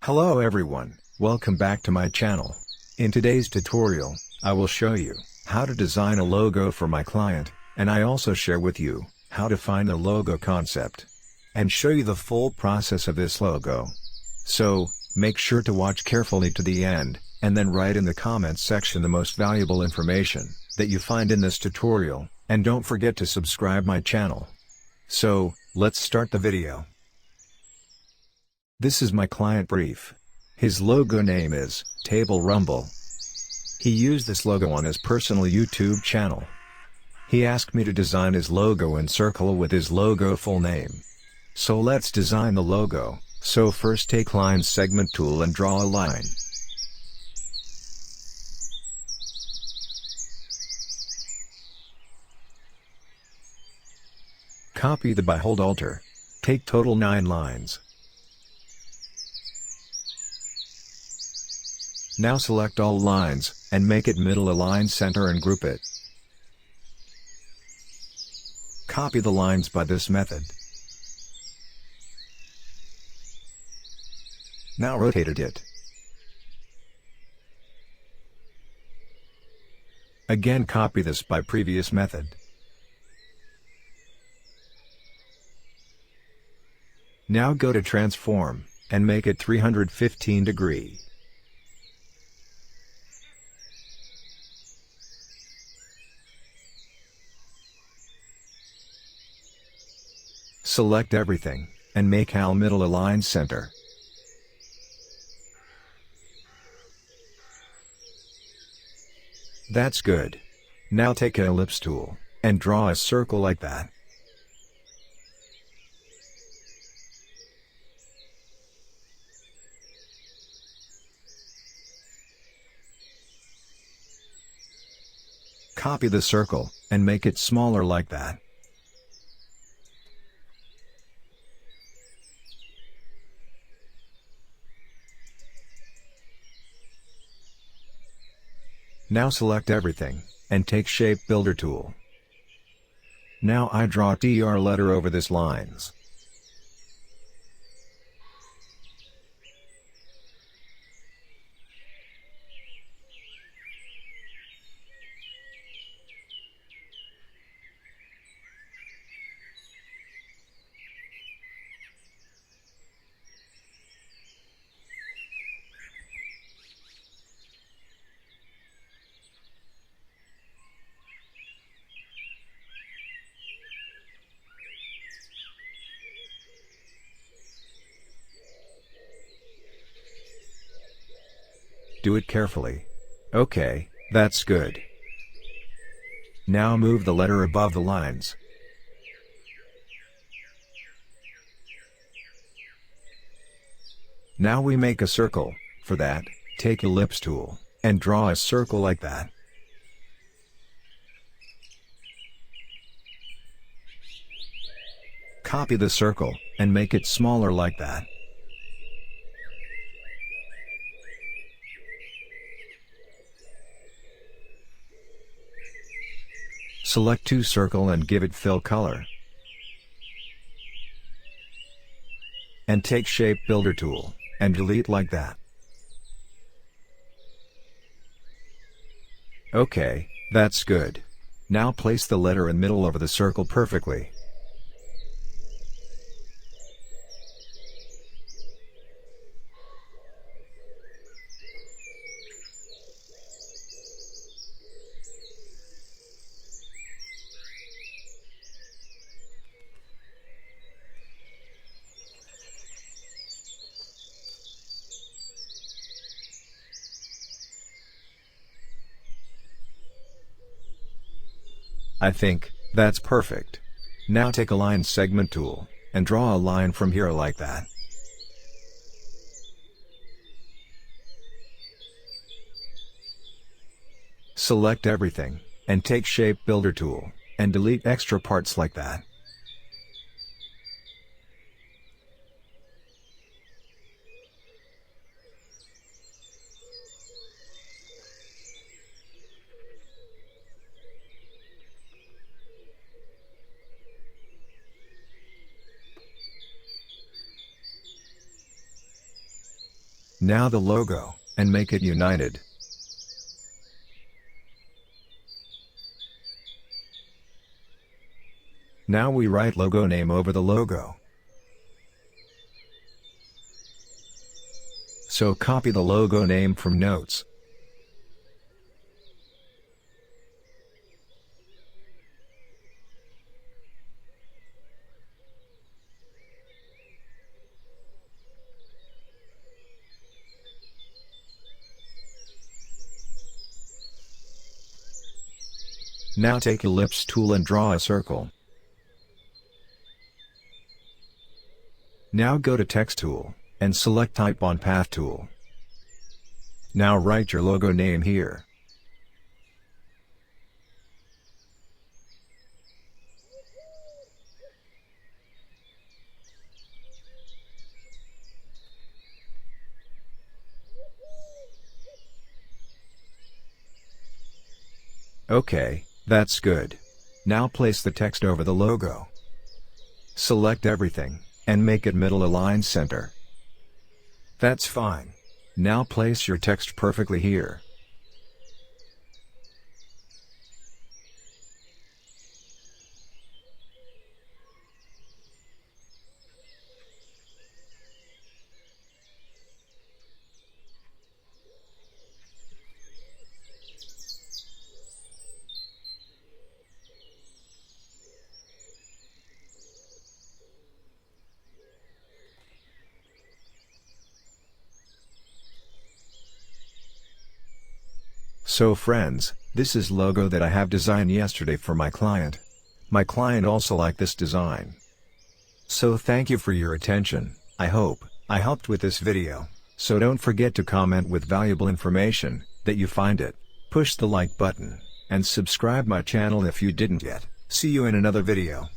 Hello everyone, welcome back to my channel. In today's tutorial, I will show you how to design a logo for my client, and I also share with you how to find the logo concept and show you the full process of this logo. So, make sure to watch carefully to the end, and then write in the comments section the most valuable information that you find in this tutorial, and don't forget to subscribe my channel. So, let's start the video. This is my client brief. His logo name is Table Rumble. He used this logo on his personal YouTube channel. He asked me to design his logo in circle with his logo full name. So let's design the logo. So first take line segment tool and draw a line. Copy the by hold alter. Take total 9 lines. Now select all lines, and make it middle align center and group it. Copy the lines by this method. Now rotate it. Again copy this by previous method. Now go to transform, and make it 315 degree. Select everything, and make Al middle align center. That's good. Now take an ellipse tool, and draw a circle like that. Copy the circle, and make it smaller like that. Now select everything, and take Shape Builder tool. Now I draw a TR letter over this lines. Do it carefully. Okay, that's good. Now move the letter above the lines. Now we make a circle. For that, take ellipse tool, and draw a circle like that. Copy the circle, and make it smaller like that. Select to circle and give it fill color. And take Shape Builder tool, and delete like that. Okay, that's good. Now place the letter in middle over the circle perfectly. I think that's perfect. Now take a line segment tool, and draw a line from here like that. Select everything, and take Shape Builder tool, and delete extra parts like that. Now the logo, and make it united. Now we write logo name over the logo. So copy the logo name from notes. Now take ellipse tool and draw a circle. Now go to text tool, and select type on path tool. Now write your logo name here. Okay, that's good. Now place the text over the logo. Select everything, and make it middle align center. That's fine. Now place your text perfectly here. So friends, this is logo that I have designed yesterday for my client. My client also liked this design. So thank you for your attention. I hope I helped with this video. So don't forget to comment with valuable information that you find it. Push the like button and subscribe my channel if you didn't yet. See you in another video.